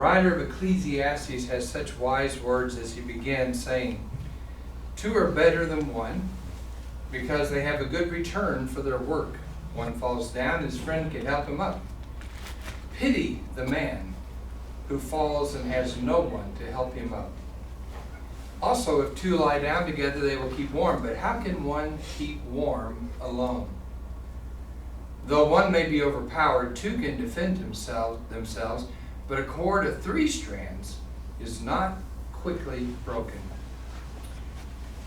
The writer of Ecclesiastes has such wise words as he begins saying, "Two are better than one because they have a good return for their work. One falls down, his friend can help him up. Pity the man who falls and has no one to help him up. Also, if two lie down together, they will keep warm. But how can one keep warm alone? Though one may be overpowered, two can defend themselves, but a cord of 3 strands is not quickly broken."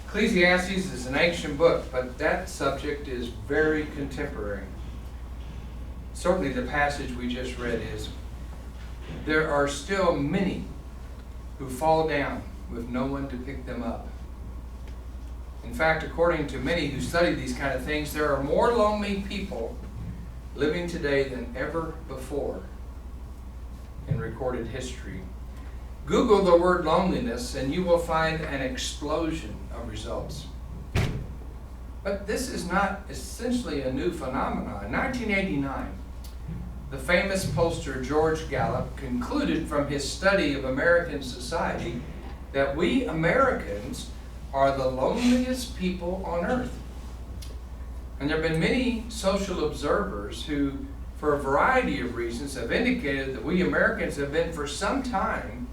Ecclesiastes is an ancient book, but that subject is very contemporary. Certainly the passage we just read is, there are still many who fall down with no one to pick them up. In fact, according to many who study these kind of things, there are more lonely people living today than ever before in recorded history. Google the word loneliness and you will find an explosion of results. But this is not essentially a new phenomenon. In 1989, the famous pollster George Gallup concluded from his study of American society that we Americans are the loneliest people on earth. And there have been many social observers who, for a variety of reasons, have indicated that we Americans have been for some time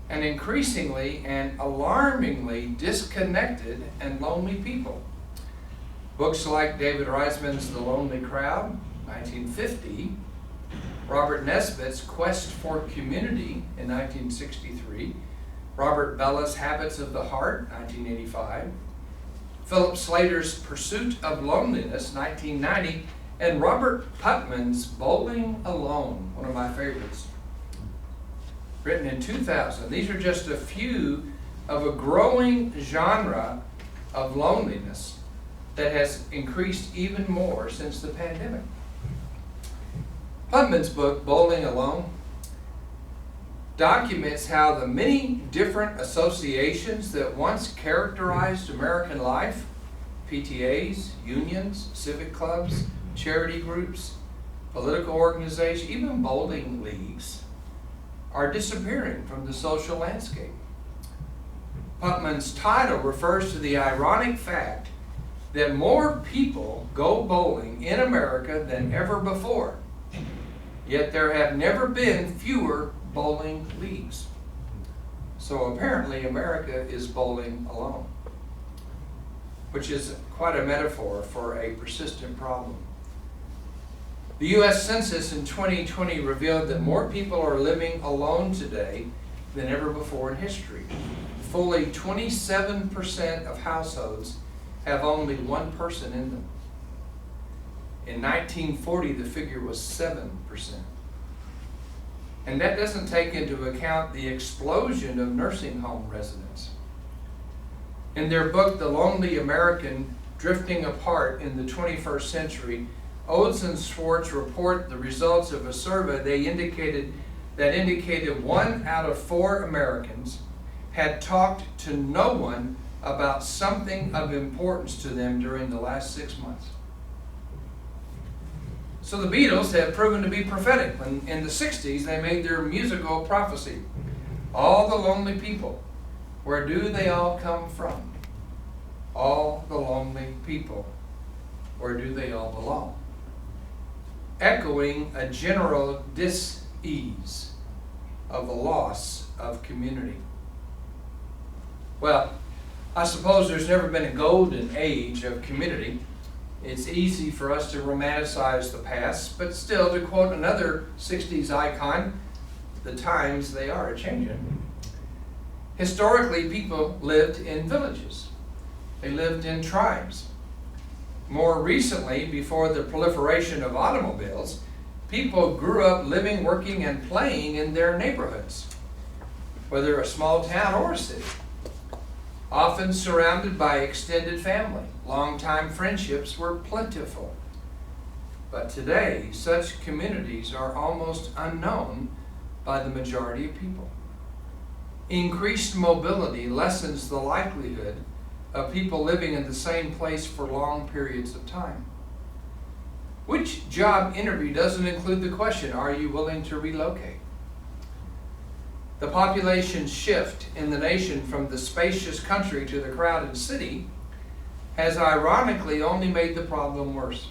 an increasingly and alarmingly disconnected and lonely people. Books like David Reisman's The Lonely Crowd, 1950, Robert Nesbitt's Quest for Community in 1963, Robert Bella's Habits of the Heart, 1985, Philip Slater's Pursuit of Loneliness, 1990, and Robert Putnam's Bowling Alone, one of my favorites, written in 2000. These are just a few of a growing genre of loneliness that has increased even more since the pandemic. Putnam's book, Bowling Alone, documents how the many different associations that once characterized American life, PTAs, unions, civic clubs, charity groups, political organizations, even bowling leagues, are disappearing from the social landscape. Putnam's title refers to the ironic fact that more people go bowling in America than ever before, yet there have never been fewer bowling leagues. So apparently America is bowling alone, which is quite a metaphor for a persistent problem. The U.S. Census in 2020 revealed that more people are living alone today than ever before in history. Fully 27% of households have only one person in them. In 1940, the figure was 7%. And that doesn't take into account the explosion of nursing home residents. In their book, The Lonely American, Drifting Apart in the 21st Century, Oates and Schwartz report the results of a survey that indicated 1 out of 4 Americans had talked to no one about something of importance to them during the last 6 months. So the Beatles have proven to be prophetic. When in the 60s they made their musical prophecy. All the lonely people, where do they all come from? All the lonely people, where do they all belong? Echoing a general dis-ease of the loss of community. Well, I suppose there's never been a golden age of community. It's easy for us to romanticize the past, but still, to quote another 60s icon, the times they are a-changing. Historically, people lived in villages. They lived in tribes. More recently, before the proliferation of automobiles, people grew up living, working, and playing in their neighborhoods, whether a small town or a city, often surrounded by extended family. Long-time friendships were plentiful. But today, such communities are almost unknown by the majority of people. Increased mobility lessens the likelihood of people living in the same place for long periods of time. Which job interview doesn't include the question, are you willing to relocate? The population shift in the nation from the spacious country to the crowded city has ironically only made the problem worse.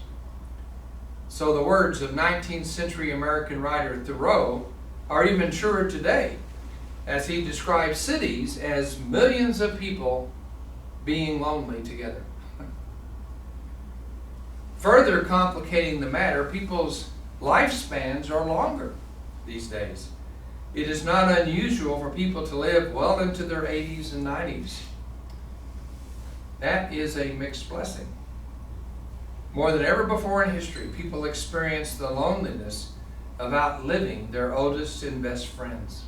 So the words of 19th century American writer Thoreau are even truer today, as he describes cities as millions of people being lonely together. Further complicating the matter, people's lifespans are longer these days. It is not unusual for people to live well into their 80s and 90s. That is a mixed blessing. More than ever before in history, people experience the loneliness of outliving their oldest and best friends.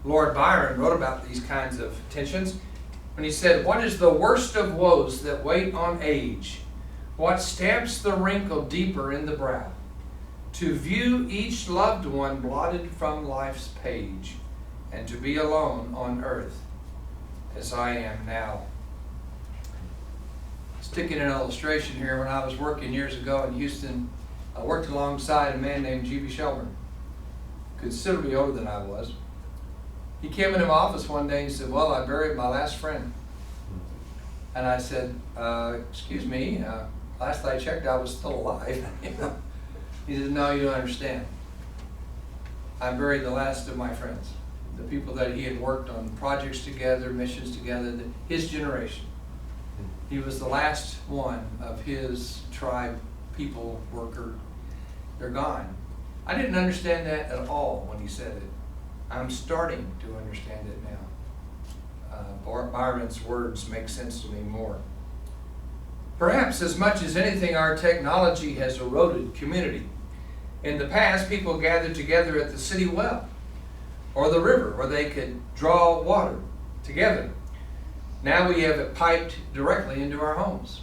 Lord Byron wrote about these kinds of tensions when he said, "What is the worst of woes that wait on age? What stamps the wrinkle deeper in the brow? To view each loved one blotted from life's page, and to be alone on earth as I am now." Sticking an illustration here, when I was working years ago in Houston, I worked alongside a man named G.B. Shelburne, considerably older than I was. He came into my office one day and he said, "Well, I buried my last friend." And I said, "Excuse me, last I checked I was still alive." He said, "No, you don't understand. I buried the last of my friends, the people that he had worked on projects together, missions together, his generation. He was the last one of his tribe, people, worker. They're gone." I didn't understand that at all when he said it. I'm starting to understand it now. Byron's words make sense to me more. Perhaps as much as anything, our technology has eroded community. In the past, people gathered together at the city well or the river where they could draw water together. Now we have it piped directly into our homes.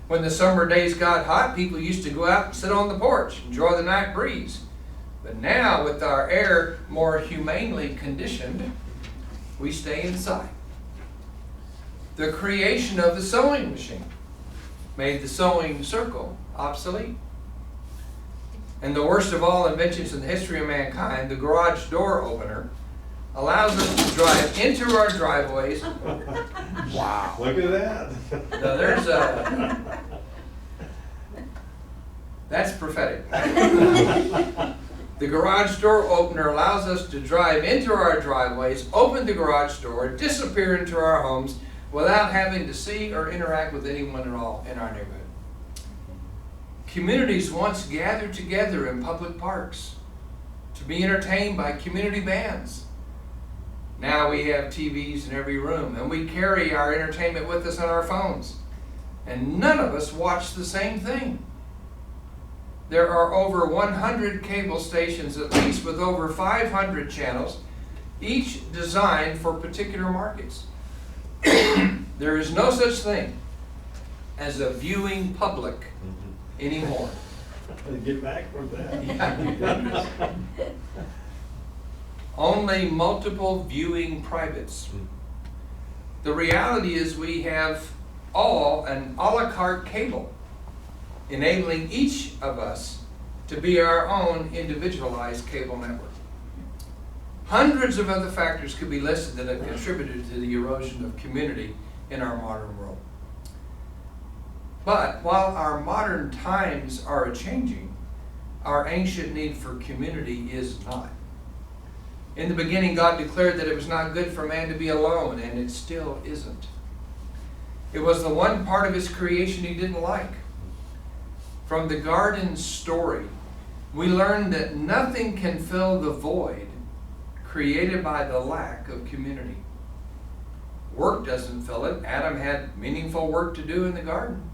When the summer days got hot, people used to go out and sit on the porch, enjoy the night breeze. But now, with our air more humanely conditioned, we stay inside. The creation of the sewing machine made the sewing circle obsolete. And the worst of all inventions in the history of mankind, the garage door opener, allows us to drive into our driveways. Wow. Look at that. Now there's that's prophetic. The garage door opener allows us to drive into our driveways, open the garage door, disappear into our homes without having to see or interact with anyone at all in our neighborhood. Communities once gathered together in public parks to be entertained by community bands. Now we have TVs in every room, and we carry our entertainment with us on our phones. And none of us watch the same thing. There are over 100 cable stations at least, with over 500 channels, each designed for particular markets. There is no such thing as a viewing public anymore. Get back from that. Yeah. Only multiple viewing privates. The reality is we have all an a la carte cable, enabling each of us to be our own individualized cable network. Hundreds of other factors could be listed that have contributed to the erosion of community in our modern world. But while our modern times are a-changing, our ancient need for community is not. In the beginning, God declared that it was not good for man to be alone, and it still isn't. It was the one part of his creation he didn't like. From the garden story, we learn that nothing can fill the void created by the lack of community. Work doesn't fill it. Adam had meaningful work to do in the garden.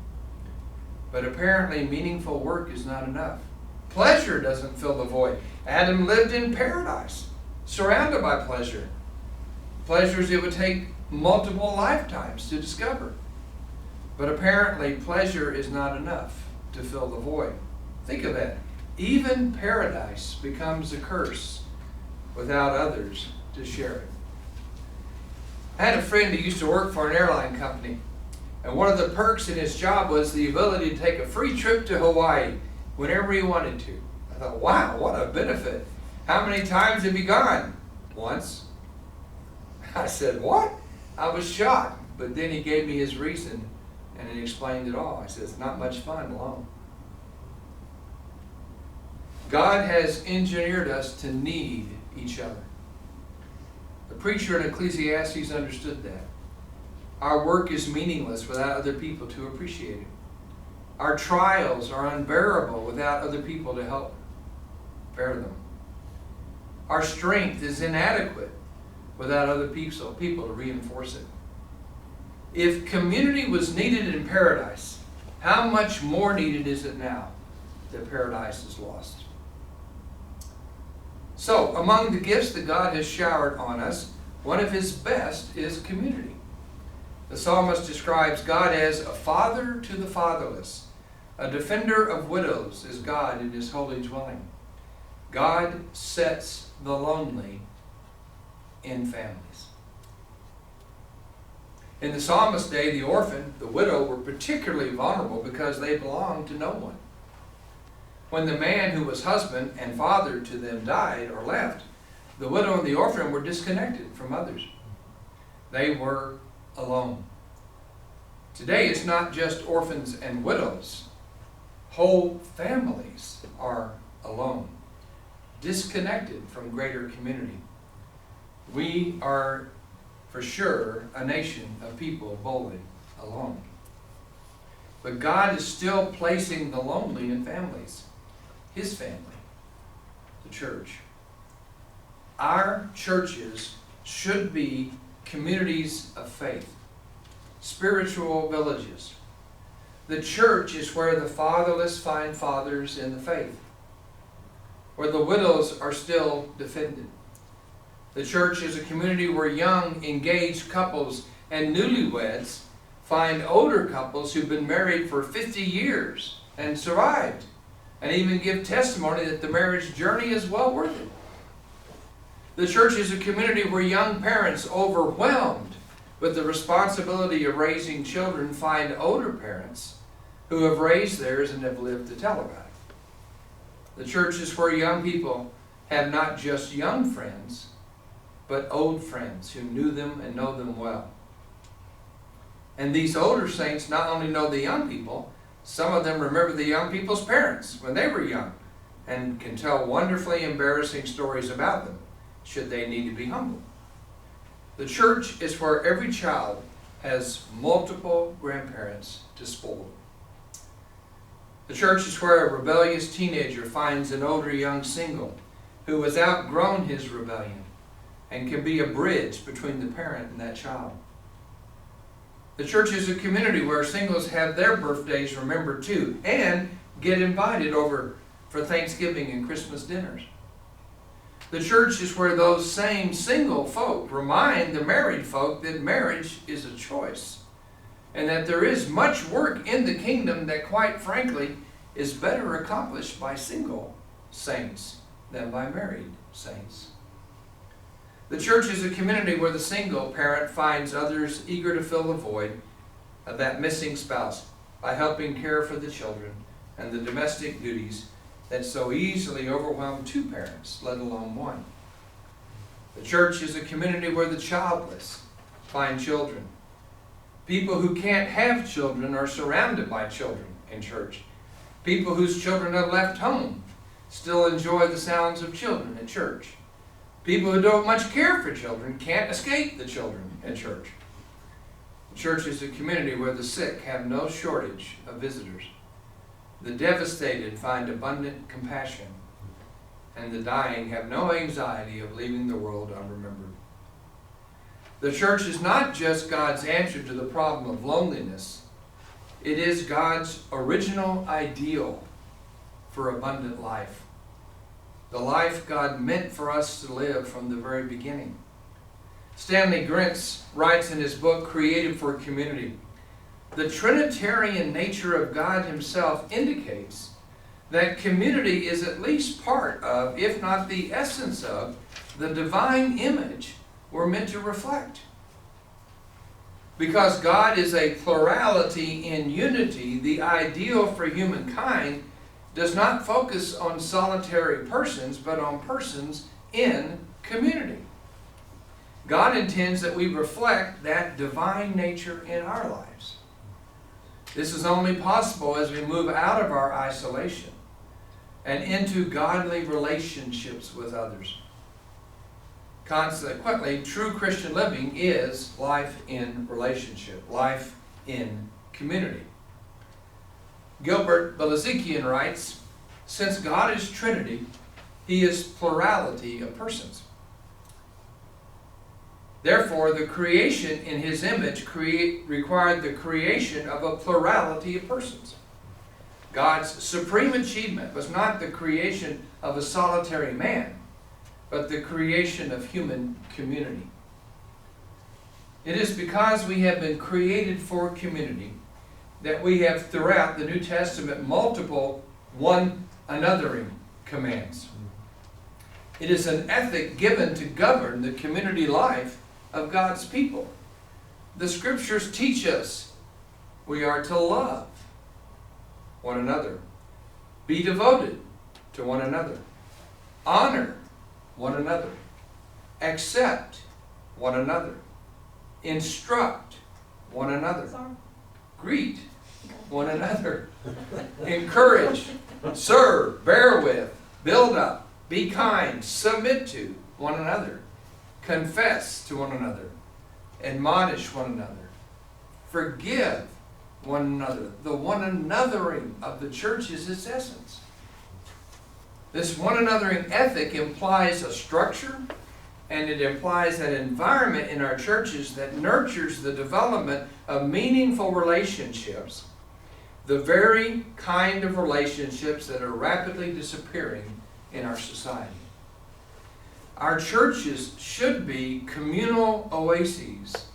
But apparently meaningful work is not enough. Pleasure doesn't fill the void. Adam lived in paradise, surrounded by pleasure. Pleasures it would take multiple lifetimes to discover. But apparently pleasure is not enough to fill the void. Think of that. Even paradise becomes a curse without others to share it. I had a friend who used to work for an airline company, and one of the perks in his job was the ability to take a free trip to Hawaii whenever he wanted to. I thought, wow, what a benefit. How many times have you gone? Once. I said, what? I was shocked. But then he gave me his reason and he explained it all. I said, it's not much fun alone. God has engineered us to need each other. The preacher in Ecclesiastes understood that. Our work is meaningless without other people to appreciate it. Our trials are unbearable without other people to help bear them. Our strength is inadequate without other people to reinforce it. If community was needed in paradise, how much more needed is it now that paradise is lost? So, among the gifts that God has showered on us, one of his best is community. The psalmist describes God as a father to the fatherless. A defender of widows is God in his holy dwelling. God sets the lonely in families. In the psalmist's day, the orphan, the widow, were particularly vulnerable because they belonged to no one. When the man who was husband and father to them died or left, the widow and the orphan were disconnected from others. They were alone. Today, it's not just orphans and widows. Whole families are alone, disconnected from greater community. We are, for sure, a nation of people boldly alone. But God is still placing the lonely in families. His family, the church. Our churches should be communities of faith, spiritual villages. The church is where the fatherless find fathers in the faith, where the widows are still defended. The church is a community where young, engaged couples and newlyweds find older couples who've been married for 50 years and survived, and even give testimony that the marriage journey is well worth it. The church is a community where young parents, overwhelmed with the responsibility of raising children, find older parents who have raised theirs and have lived to tell about it. The church is where young people have not just young friends, but old friends who knew them and know them well. And these older saints not only know the young people, some of them remember the young people's parents when they were young and can tell wonderfully embarrassing stories about them, should they need to be humbled. The church is where every child has multiple grandparents to spoil. The church is where a rebellious teenager finds an older young single who has outgrown his rebellion and can be a bridge between the parent and that child. The church is a community where singles have their birthdays remembered too and get invited over for Thanksgiving and Christmas dinners. The church is where those same single folk remind the married folk that marriage is a choice and that there is much work in the kingdom that, quite frankly, is better accomplished by single saints than by married saints. The church is a community where the single parent finds others eager to fill the void of that missing spouse by helping care for the children and the domestic duties that so easily overwhelm two parents, let alone one. The church is a community where the childless find children. People who can't have children are surrounded by children in church. People whose children have left home still enjoy the sounds of children in church. People who don't much care for children can't escape the children in church. The church is a community where the sick have no shortage of visitors. The devastated find abundant compassion, and the dying have no anxiety of leaving the world unremembered. The church is not just God's answer to the problem of loneliness. It is God's original ideal for abundant life. The life God meant for us to live from the very beginning. Stanley Grenz writes in his book, Created for Community, the Trinitarian nature of God himself indicates that community is at least part of, if not the essence of, the divine image we're meant to reflect. Because God is a plurality in unity, the ideal for humankind does not focus on solitary persons, but on persons in community. God intends that we reflect that divine nature in our lives. This is only possible as we move out of our isolation and into godly relationships with others. Consequently, true Christian living is life in relationship, life in community. Gilbert Balazikian writes, "Since God is Trinity, He is plurality of persons. Therefore, the creation in His image required the creation of a plurality of persons. God's supreme achievement was not the creation of a solitary man, but the creation of human community. It is because we have been created for community that we have throughout the New Testament multiple one-anothering commands. It is an ethic given to govern the community life of God's people. The Scriptures teach us we are to love one another, be devoted to one another, honor one another, accept one another, instruct one another, greet one another, encourage, serve, bear with, build up, be kind, submit to one another, confess to one another, admonish one another, forgive one another." The one-anothering of the church is its essence. This one-anothering ethic implies a structure, and it implies an environment in our churches that nurtures the development of meaningful relationships, the very kind of relationships that are rapidly disappearing in our society. Our churches should be communal oases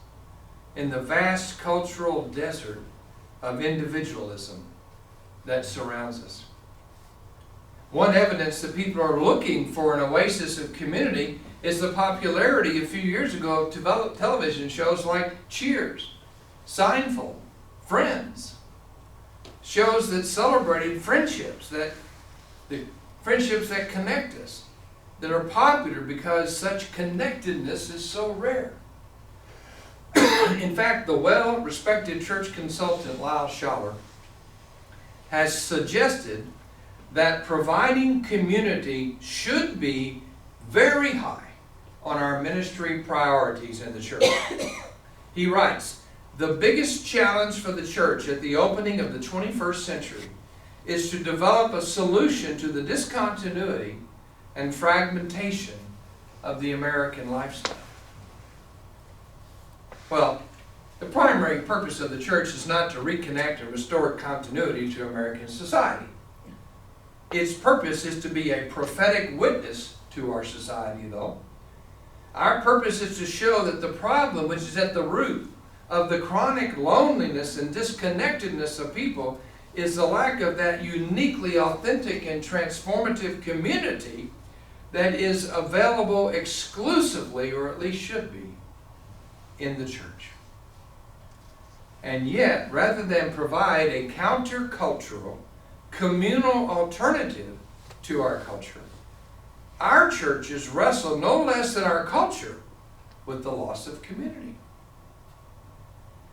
in the vast cultural desert of individualism that surrounds us. One evidence that people are looking for an oasis of community is the popularity a few years ago of television shows like Cheers, Seinfeld, Friends. Shows that celebrated friendships, that the friendships that connect us, that are popular because such connectedness is so rare. In fact, the well-respected church consultant Lyle Schaller has suggested that providing community should be very high on our ministry priorities in the church. He writes, "The biggest challenge for the church at the opening of the 21st century is to develop a solution to the discontinuity and fragmentation of the American lifestyle." Well, the primary purpose of the church is not to reconnect and restore continuity to American society. Its purpose is to be a prophetic witness to our society, though. Our purpose is to show that the problem which is at the root of the chronic loneliness and disconnectedness of people is the lack of that uniquely authentic and transformative community that is available exclusively, or at least should be, in the church. And yet, rather than provide a countercultural, communal alternative to our culture, our churches wrestle no less than our culture with the loss of community.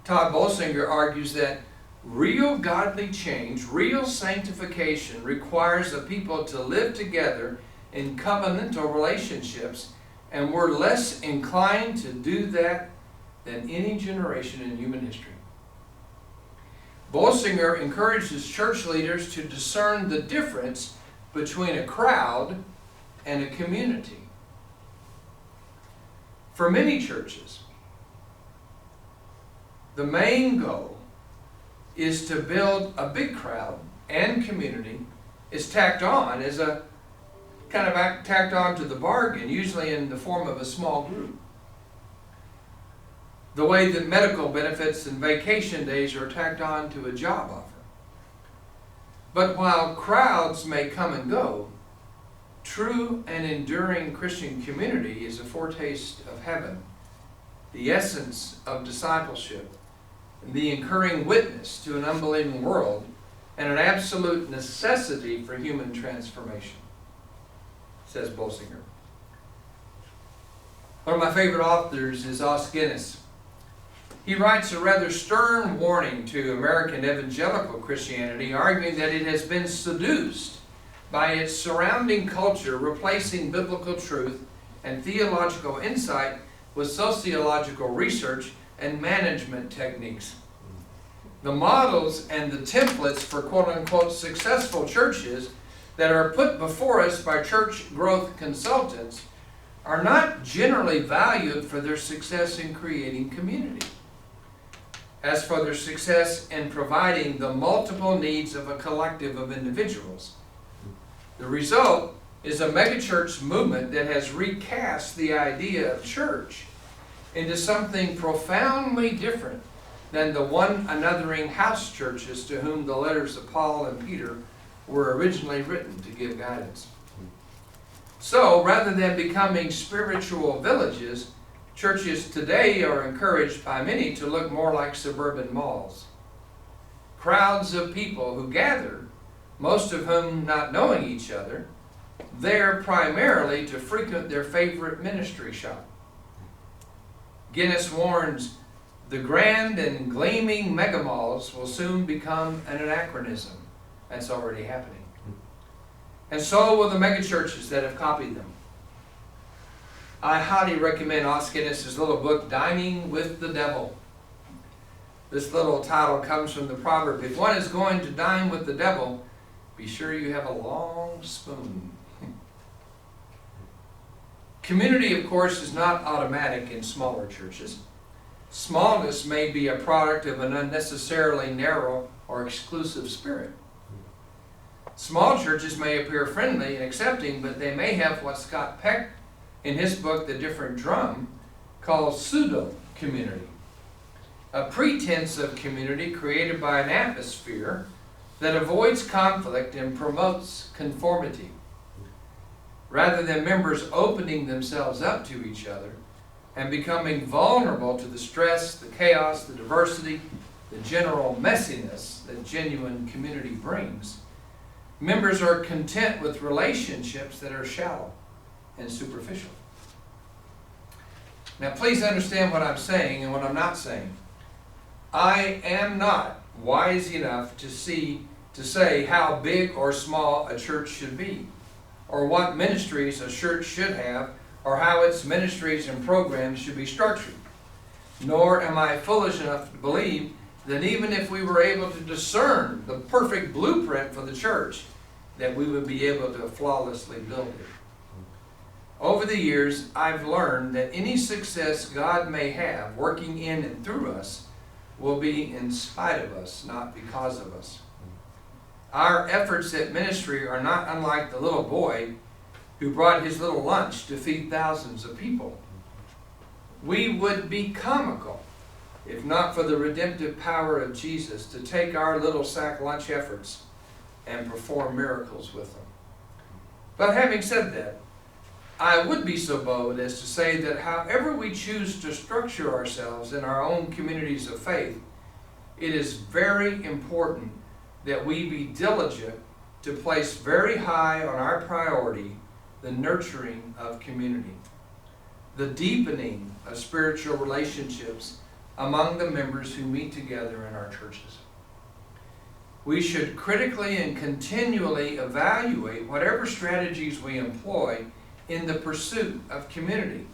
Todd Bolsinger argues that real godly change, real sanctification requires the people to live together in covenantal relationships, and we're less inclined to do that than any generation in human history. Bolsinger encourages church leaders to discern the difference between a crowd and a community. For many churches, the main goal is to build a big crowd, and community is tacked on as a kind of tacked on to the bargain, usually in the form of a small group. The way that medical benefits and vacation days are tacked on to a job offer. But while crowds may come and go, true and enduring Christian community is a foretaste of heaven, the essence of discipleship, and the encouraging witness to an unbelieving world and an absolute necessity for human transformation, says Bolsinger. One of my favorite authors is Os Guinness. He writes a rather stern warning to American evangelical Christianity, arguing that it has been seduced by its surrounding culture, replacing biblical truth and theological insight with sociological research and management techniques. The models and the templates for quote-unquote successful churches that are put before us by church growth consultants are not generally valued for their success in creating community, as for their success in providing the multiple needs of a collective of individuals. The result is a megachurch movement that has recast the idea of church into something profoundly different than the one-anothering house churches to whom the letters of Paul and Peter were originally written to give guidance. So, rather than becoming spiritual villages, churches today are encouraged by many to look more like suburban malls. Crowds of people who gather, most of whom not knowing each other, there primarily to frequent their favorite ministry shop. Guinness warns, the grand and gleaming megamalls will soon become an anachronism. That's already happening. And so will the megachurches that have copied them. I highly recommend Os Guinness's little book, Dining with the Devil. This little title comes from the proverb, if one is going to dine with the devil, be sure you have a long spoon. Community, of course, is not automatic in smaller churches. Smallness may be a product of an unnecessarily narrow or exclusive spirit. Small churches may appear friendly and accepting, but they may have what Scott Peck, in his book, The Different Drum, calls pseudo-community. A pretense of community created by an atmosphere that avoids conflict and promotes conformity. Rather than members opening themselves up to each other and becoming vulnerable to the stress, the chaos, the diversity, the general messiness that genuine community brings, members are content with relationships that are shallow and superficial. Now please understand what I'm saying and what I'm not saying. I am not wise enough to say how big or small a church should be, or what ministries a church should have, or how its ministries and programs should be structured. Nor am I foolish enough to believe that even if we were able to discern the perfect blueprint for the church, that we would be able to flawlessly build it. Over the years, I've learned that any success God may have working in and through us will be in spite of us, not because of us. Our efforts at ministry are not unlike the little boy who brought his little lunch to feed thousands of people. We would be comical if not for the redemptive power of Jesus to take our little sack lunch efforts and perform miracles with them. But having said that, I would be so bold as to say that however we choose to structure ourselves in our own communities of faith, it is very important that we be diligent to place very high on our priority the nurturing of community, the deepening of spiritual relationships among the members who meet together in our churches. We should critically and continually evaluate whatever strategies we employ in the pursuit of community.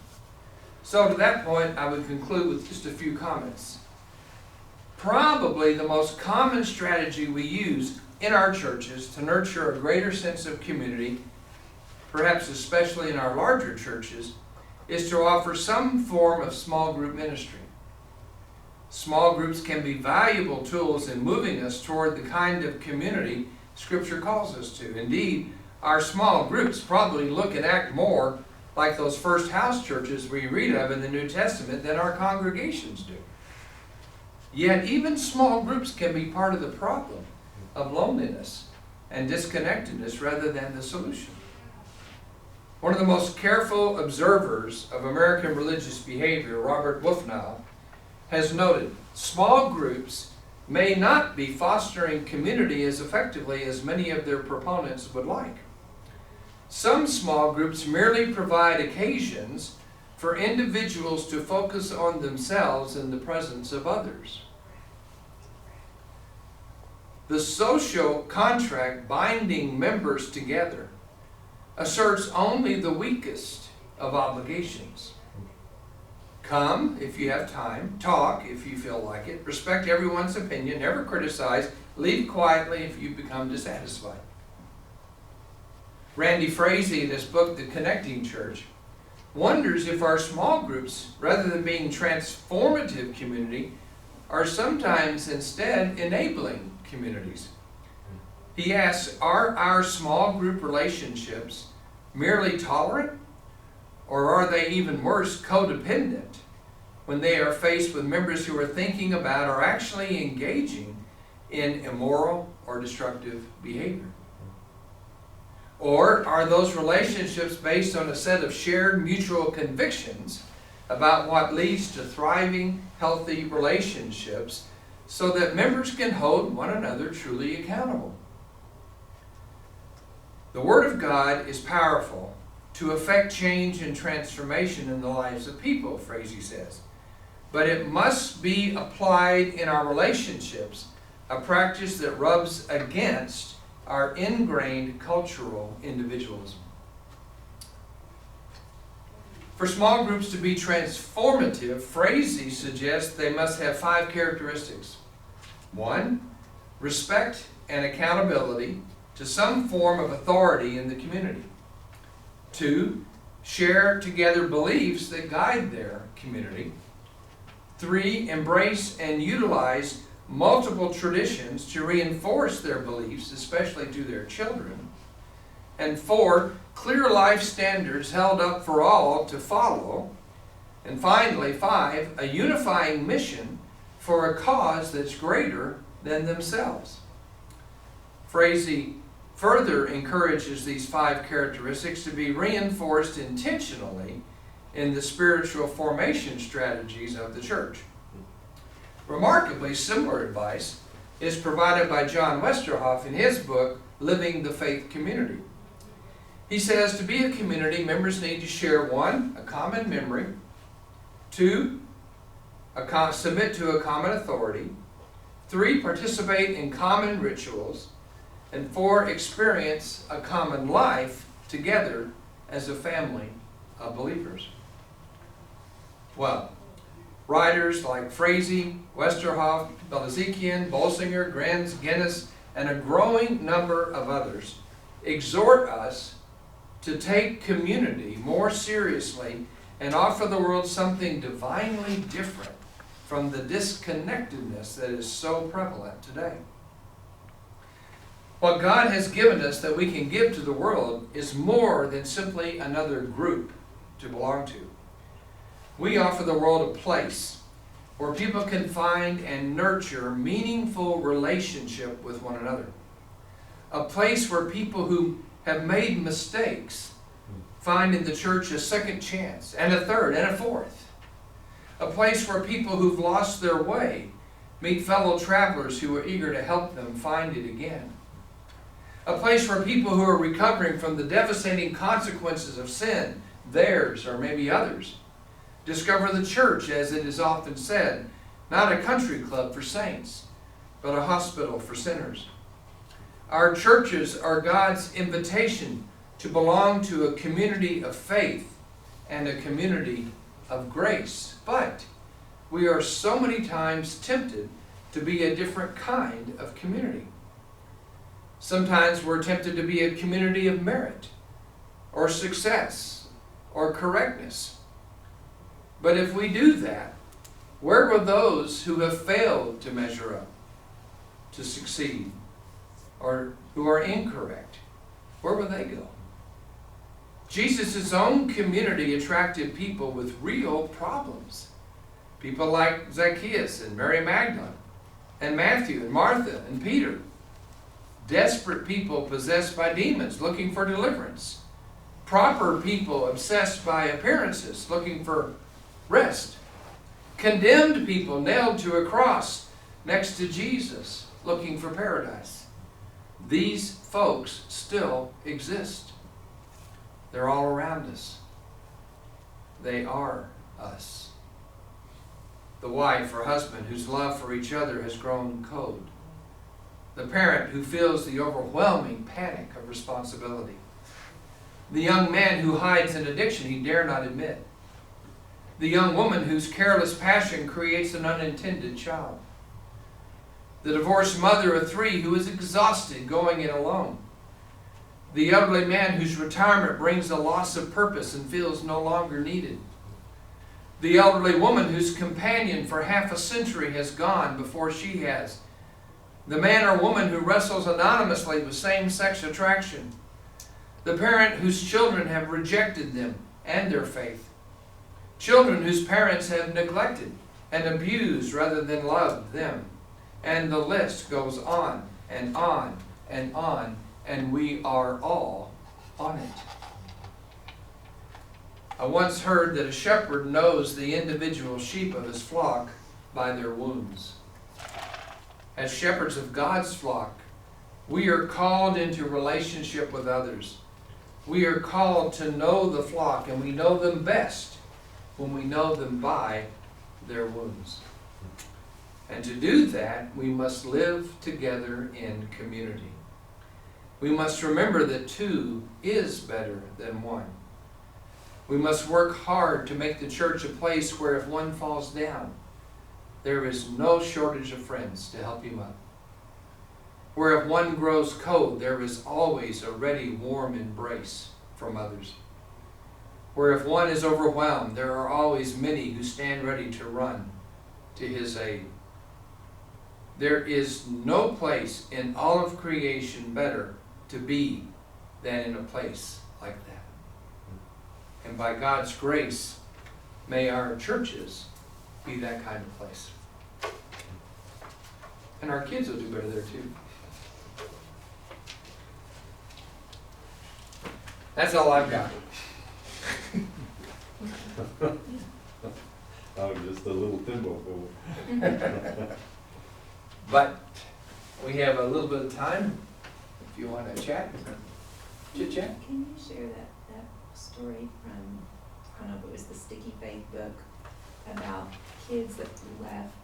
So to that point, I would conclude with just a few comments. Probably the most common strategy we use in our churches to nurture a greater sense of community, perhaps especially in our larger churches, is to offer some form of small group ministry. Small groups can be valuable tools in moving us toward the kind of community Scripture calls us to. Indeed, our small groups probably look and act more like those first house churches we read of in the New Testament than our congregations do. Yet even small groups can be part of the problem of loneliness and disconnectedness rather than the solution. One of the most careful observers of American religious behavior, Robert Wolfnow, has noted small groups may not be fostering community as effectively as many of their proponents would like. Some small groups merely provide occasions for individuals to focus on themselves in the presence of others. The social contract binding members together asserts only the weakest of obligations. Come if you have time, talk if you feel like it, respect everyone's opinion, never criticize, leave quietly if you become dissatisfied. Randy Frazee, in his book, The Connecting Church, wonders if our small groups, rather than being transformative community, are sometimes instead enabling communities. He asks, are our small group relationships merely tolerant, or are they even worse, codependent, when they are faced with members who are thinking about or actually engaging in immoral or destructive behavior? Or are those relationships based on a set of shared mutual convictions about what leads to thriving, healthy relationships so that members can hold one another truly accountable? The Word of God is powerful to effect change and transformation in the lives of people, Frazee says. But it must be applied in our relationships, a practice that rubs against our ingrained cultural individualism. For small groups to be transformative, Frazee suggests they must have 5 characteristics. 1, respect and accountability to some form of authority in the community. 2, share together beliefs that guide their community. 3, embrace and utilize multiple traditions to reinforce their beliefs, especially to their children. And 4, clear life standards held up for all to follow. And finally, 5, a unifying mission for a cause that's greater than themselves. Frazee further encourages these 5 characteristics to be reinforced intentionally in the spiritual formation strategies of the church. Remarkably, similar advice is provided by John Westerhoff in his book, Living the Faith Community. He says to be a community, members need to share 1, a common memory, 2, submit to a common authority, 3, participate in common rituals, and 4, experience a common life together as a family of believers. Well, writers like Frazee, Westerhoff, Belazikian, Bolsinger, Grenz, Guinness, and a growing number of others exhort us to take community more seriously and offer the world something divinely different from the disconnectedness that is so prevalent today. What God has given us that we can give to the world is more than simply another group to belong to. We offer the world a place where people can find and nurture meaningful relationship with one another. A place where people who have made mistakes find in the church a second chance, and a third, and a fourth. A place where people who've lost their way meet fellow travelers who are eager to help them find it again. A place where people who are recovering from the devastating consequences of sin, theirs or maybe others, discover the church, as it is often said, not a country club for saints, but a hospital for sinners. Our churches are God's invitation to belong to a community of faith and a community of grace. But we are so many times tempted to be a different kind of community. Sometimes we're tempted to be a community of merit or success or correctness. But if we do that, where will those who have failed to measure up, to succeed, or who are incorrect, where will they go? Jesus' own community attracted people with real problems. People like Zacchaeus and Mary Magdalene, and Matthew and Martha and Peter. Desperate people possessed by demons looking for deliverance. Proper people obsessed by appearances looking for rest. Condemned people nailed to a cross next to Jesus, looking for paradise. These folks still exist. They're all around us. They are us. The wife or husband whose love for each other has grown cold. The parent who feels the overwhelming panic of responsibility. The young man who hides an addiction he dare not admit. The young woman whose careless passion creates an unintended child. The divorced mother of 3 who is exhausted going it alone. The elderly man whose retirement brings a loss of purpose and feels no longer needed. The elderly woman whose companion for half a century has gone before she has. The man or woman who wrestles anonymously with same-sex attraction. The parent whose children have rejected them and their faith. Children whose parents have neglected and abused rather than loved them. And the list goes on and on and on, and we are all on it. I once heard that a shepherd knows the individual sheep of his flock by their wounds. As shepherds of God's flock, we are called into relationship with others. We are called to know the flock, and we know them best when we know them by their wounds. And to do that, we must live together in community. We must remember that 2 is better than 1. We must work hard to make the church a place where if one falls down, there is no shortage of friends to help him up. Where if one grows cold, there is always a ready, warm embrace from others. Where if one is overwhelmed, there are always many who stand ready to run to his aid. There is no place in all of creation better to be than in a place like that. And by God's grace, may our churches be that kind of place. And our kids will do better there too. That's all I've got. Oh, just a little thimbleful. But we have a little bit of time if you want to chat. Chit-chat. Can you share that story from, I don't know if it was the Sticky Faith book, about kids that left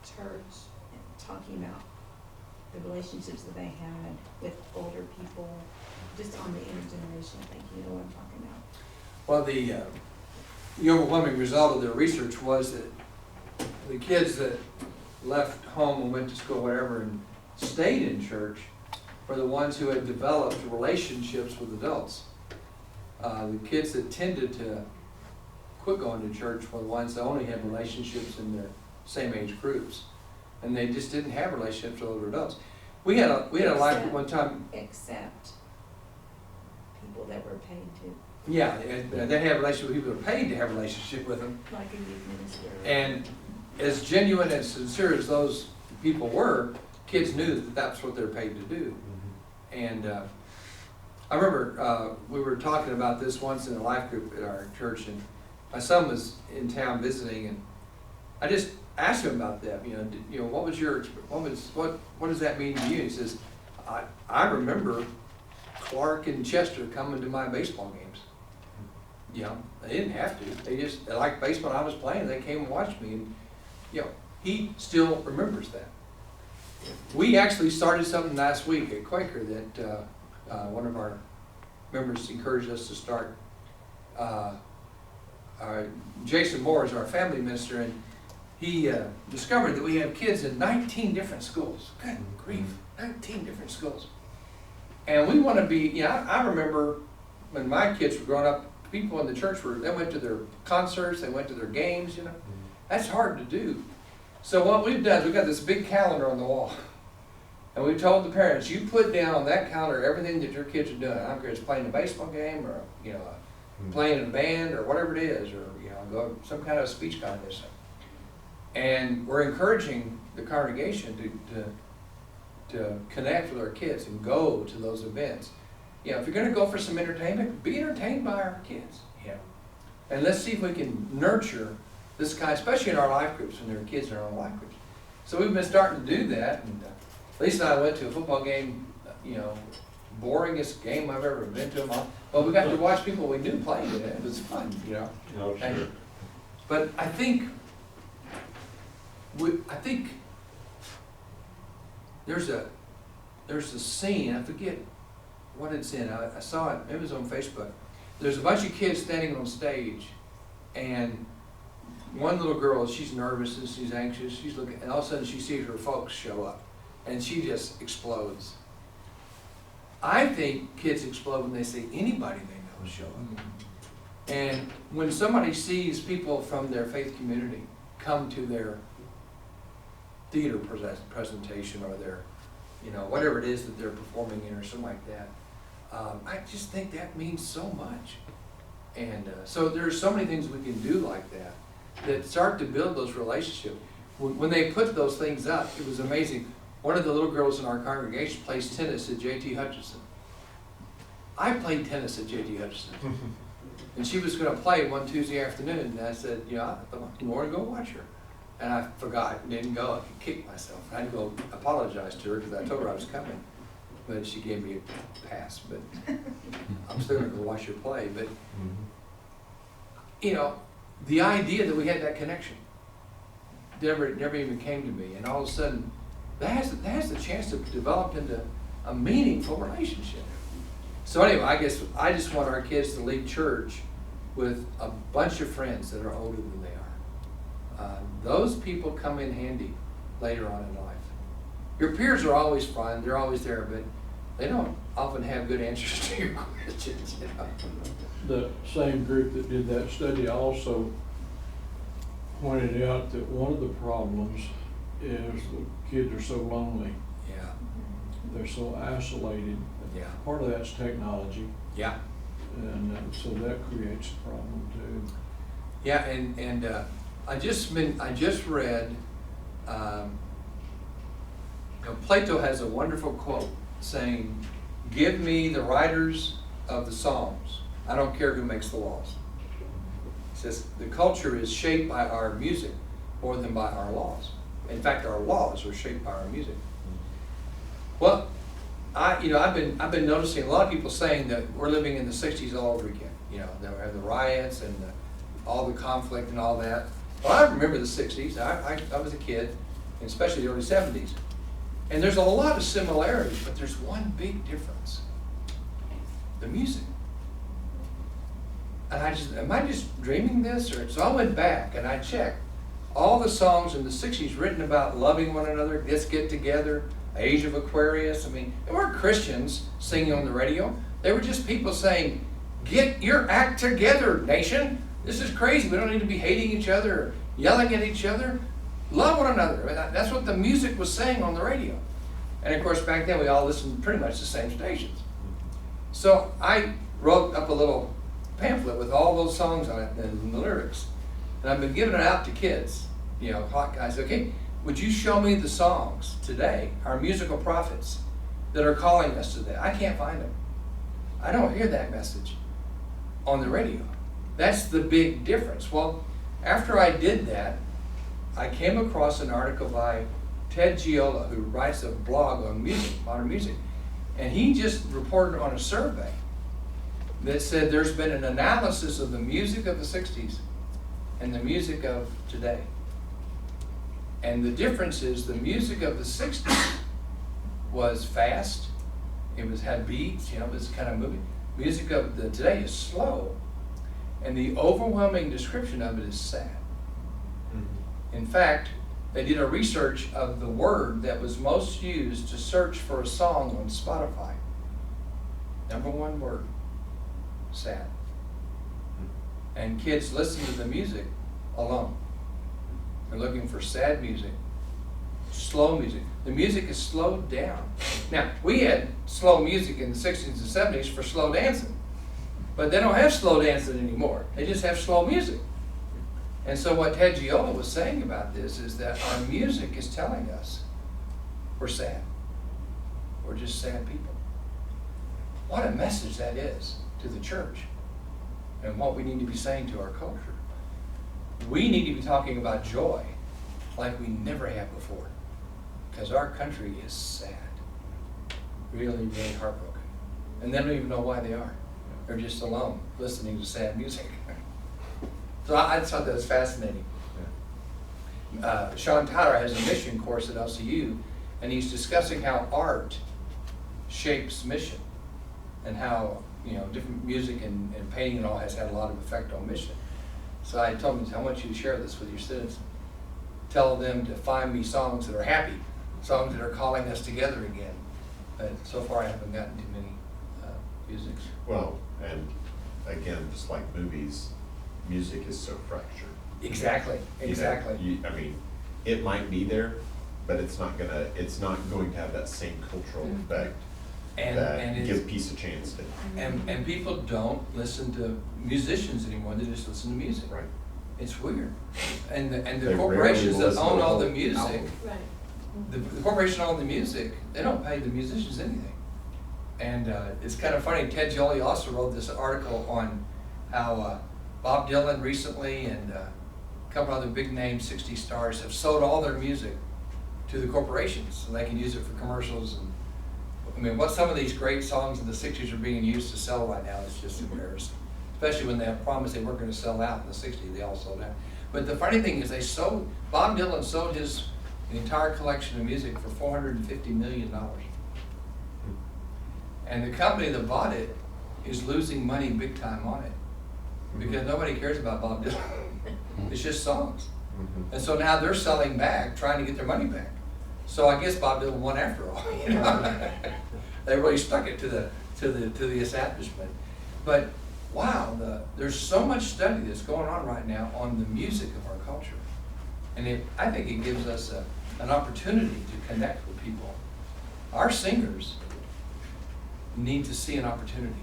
church and talking about the relationships that they had with older people, just on the intergeneration thing, you know what I'm talking about? Well, the overwhelming result of their research was that the kids that left home and went to school, whatever, and stayed in church were the ones who had developed relationships with adults. The kids that tended to quit going to church were the ones that only had relationships in their same age groups, and they just didn't have relationships with older adults. We had a life one time. Except people that were paid to. Yeah, they had relationships with people that were paid to have a relationship with them. Like a youth minister. And as genuine and sincere as those people were, kids knew that that's what they're paid to do. And I remember we were talking about this once in a life group at our church, and my son was in town visiting, and I just asked him about that. What does that mean to you? He says, I remember Clark and Chester coming to my baseball games. They didn't have to. They liked baseball. I was playing. They came and watched me, and he still remembers that. We actually started something last week at Quaker that one of our members encouraged us to start. Jason Moore is our family minister, and he discovered that we have kids in 19 different schools. Good grief, 19 different schools. And we want to be, I remember when my kids were growing up, people in the church they went to their concerts, they went to their games, That's hard to do. So what we've done is we've got this big calendar on the wall. And we told the parents, you put down on that calendar everything that your kids are doing. I don't care if it's playing a baseball game or, playing in a band or whatever it is, or, go some kind of speech contest. And we're encouraging the congregation to connect with our kids and go to those events. If you're going to go for some entertainment, be entertained by our kids. And let's see if we can nurture this kind, especially in our life groups when there are kids in our own life groups. So we've been starting to do that, and Lisa and I went to a football game, boringest game I've ever been to in my life. But we got to watch people we knew playing in it. It was fun, Oh, sure. But I think there's a scene, I forget what it's in. I saw it, it was on Facebook. There's a bunch of kids standing on stage, and one little girl, she's nervous and she's anxious, she's looking, and all of a sudden she sees her folks show up, and she just explodes. I think kids explode when they see anybody they know show up. And when somebody sees people from their faith community come to their theater presentation or their, whatever it is that they're performing in or something like that, I just think that means so much. And so there's so many things we can do like that start to build those relationships. When they put those things up, it was amazing. One of the little girls in our congregation plays tennis at J.T. Hutchinson. I played tennis at J.T. Hutchinson. And she was going to play one Tuesday afternoon, and I said, I want to go watch her. And I forgot and didn't go. I kicked myself. I had to go apologize to her because I told her I was coming. But she gave me a pass. But I'm still going to go watch her play. But, the idea that we had that connection never even came to me. And all of a sudden, that has the chance to develop into a meaningful relationship. So anyway, I guess I just want our kids to leave church with a bunch of friends that are older than they are. Those people come in handy later on in life. Your peers are always fun, they're always there, but they don't often have good answers to your questions. The same group that did that study also pointed out that one of the problems is the kids are so lonely. Yeah. They're so isolated. Yeah. Part of that's technology. Yeah. And so that creates a problem too. Yeah, and I just read, Plato has a wonderful quote saying, "Give me the writers of the Psalms. I don't care who makes the laws." He says the culture is shaped by our music more than by our laws. In fact, our laws are shaped by our music. Well, I've been noticing a lot of people saying that we're living in the '60s all over again. That we have the riots and all the conflict and all that. Well, I remember the '60s. I was a kid, and especially the early '70s. And there's a lot of similarities, but there's one big difference: the music. And am I just dreaming this? So I went back and I checked all the songs in the '60s written about loving one another, let's get together, Age of Aquarius. They weren't Christians singing on the radio. They were just people saying, "Get your act together, nation. This is crazy. We don't need to be hating each other or yelling at each other. Love one another." That's what the music was saying on the radio. And of course, back then we all listened to pretty much the same stations. So I wrote up a little pamphlet with all those songs on it and the lyrics. And I've been giving it out to kids, hot guys. Okay, would you show me the songs today, our musical prophets, that are calling us to that? I can't find them. I don't hear that message on the radio. That's the big difference. Well, after I did that, I came across an article by Ted Giola, who writes a blog on music, modern music. And he just reported on a survey that said there's been an analysis of the music of the '60s and the music of today. And the difference is the music of the '60s was fast, had beats, it was kind of moving. Music of today is slow, and the overwhelming description of it is sad. In fact, they did a research of the word that was most used to search for a song on Spotify. Number one word, sad. And kids listen to the music alone. They're looking for sad music, slow music. The music is slowed down. Now, we had slow music in the '60s and '70s for slow dancing, but they don't have slow dancing anymore. They just have slow music. And so what Ted Giola was saying about this is that our music is telling us we're sad. We're just sad people. What a message that is to the church and what we need to be saying to our culture. We need to be talking about joy like we never have before. Because our country is sad. Really, really heartbroken. And they don't even know why they are. They're just alone, listening to sad music. So I just thought that was fascinating. Sean Tyler has a mission course at LCU, and he's discussing how art shapes mission, and how, you know, different music and painting and all has had a lot of effect on mission. So I told him, I want you to share this with your students. Tell them to find me songs that are happy, songs that are calling us together again. But so far I haven't gotten too many musics. Well, and again, just like movies, music is so fractured. Exactly, You know, exactly. I mean, it might be there, but it's not going to have that same cultural effect And that give it's, peace a chance to. and people don't listen to musicians anymore, they just listen to music. Right. It's weird. And the They corporations rarely that listen to own the all the whole music, album. Right. the corporation that own the music, they don't pay the musicians anything. And it's kind of funny, Ted Jolie also wrote this article on how Bob Dylan recently and a couple other big name 60 stars have sold all their music to the corporations so they can use it for commercials. And I mean, what some of these great songs in the 60s are being used to sell right now is just embarrassing. Especially when they have promised they weren't going to sell out in the 60s, they all sold out. But the funny thing is Bob Dylan sold his entire collection of music for $450 million. And the company that bought it is losing money big time on it because nobody cares about Bob Dylan. It's just songs. And so now they're selling back, trying to get their money back. So I guess Bob Dylan won after all. You know? They really stuck it to the establishment. But wow, there's so much study that's going on right now on the music of our culture, and I think it gives us an opportunity to connect with people. Our singers need to see an opportunity.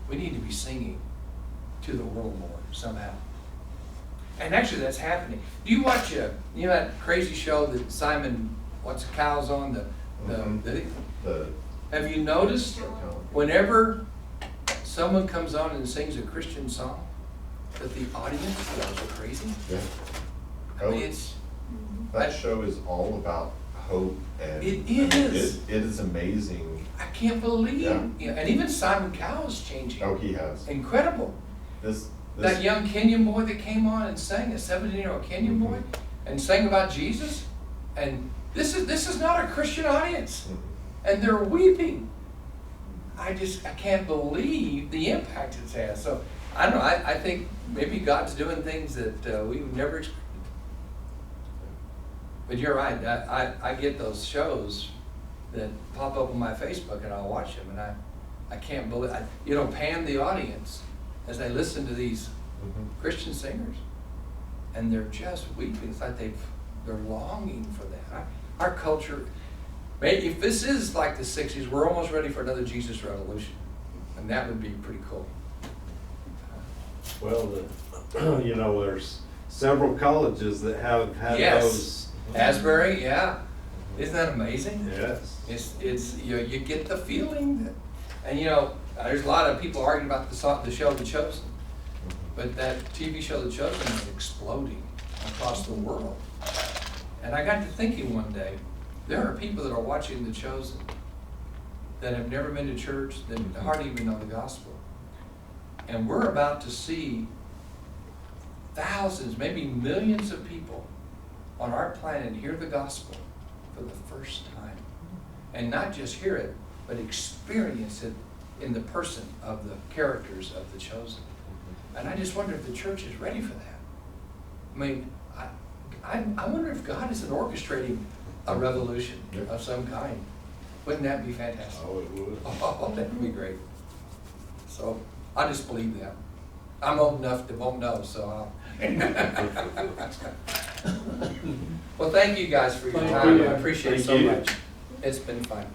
We need to be singing to the world more somehow. And actually that's happening. Do you watch you know that crazy show that Simon Cowell's on, have you noticed whenever someone comes on and sings a Christian song that the audience goes crazy? Yeah. I mean, it's That show is all about hope, and It I mean, is. it is amazing. I can't believe, Yeah. you know, and even Simon Cowell is changing. Oh, he has. Incredible. That young Kenyan boy that came on and sang, a 17-year-old Kenyan boy, and sang about Jesus, and this is not a Christian audience, and they're weeping. I can't believe the impact it's had. So I don't know. I think maybe God's doing things that we've never expected. But you're right. I get those shows that pop up on my Facebook, and I'll watch them, and I can't believe. Pan the audience as they listen to these Christian singers, and they're just weeping. It's like they're longing for that. Our culture, if this is like the 60s, we're almost ready for another Jesus revolution, and that would be pretty cool. Well, there's several colleges that have had Yes. those. Asbury, yeah. Isn't that amazing? Yes. It's you get the feeling that, and there's a lot of people arguing about the show The Chosen, but that TV show The Chosen is exploding across the world. And I got to thinking one day, there are people that are watching The Chosen that have never been to church, that hardly even know the gospel. And we're about to see thousands, maybe millions of people on our planet hear the gospel for the first time. And not just hear it, but experience it in the person of the characters of The Chosen. And I just wonder if the church is ready for that. I mean, I wonder if God isn't orchestrating a revolution of some kind. Wouldn't that be fantastic? Oh, it would. Oh, that would be great. So I just believe that. I'm old enough to won't know, so I'll. Well, thank you guys for your Thank time. you. I appreciate it Thank so you. much. It's been fun.